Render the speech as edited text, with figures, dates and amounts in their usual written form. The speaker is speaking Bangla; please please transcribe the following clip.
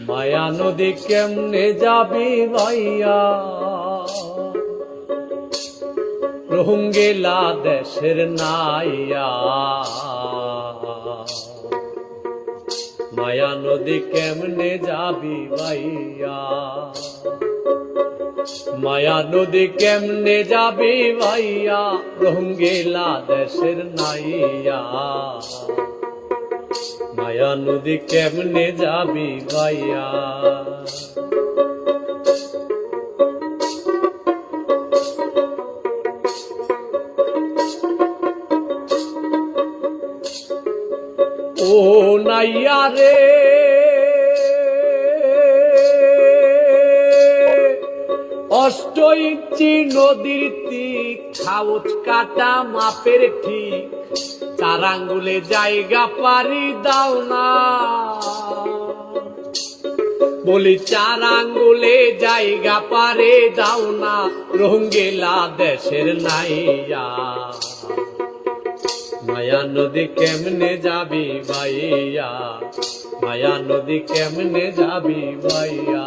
মায়া নদী কেমনে যাবি ভাইয়া, রোহিঙ্গা দেশের নাইয়া। মায়া নদী কেমনে যাবি ভাইয়া, মায়া নদী কেমনে যাবি ভাইয়া, রোহিঙ্গা দেশের নাইয়া। মায়া নদী কেমনে যাবি ভাইয়া। ও নাইয়া রে অষ্ট ইঞ্চি নদীর তীর, খাউচ কাটা মাপের ঠিক, 4 আঙ্গুলে জায়গা পারি দাও না। বলি 4 আঙ্গুলে জায়গা পারে দাও না, রোহিঙ্গা দেশের নাইয়া। মায়া নদী কেমনে যাবি ভাইয়া, মায়া নদী কেমনে যাবি ভাইয়া।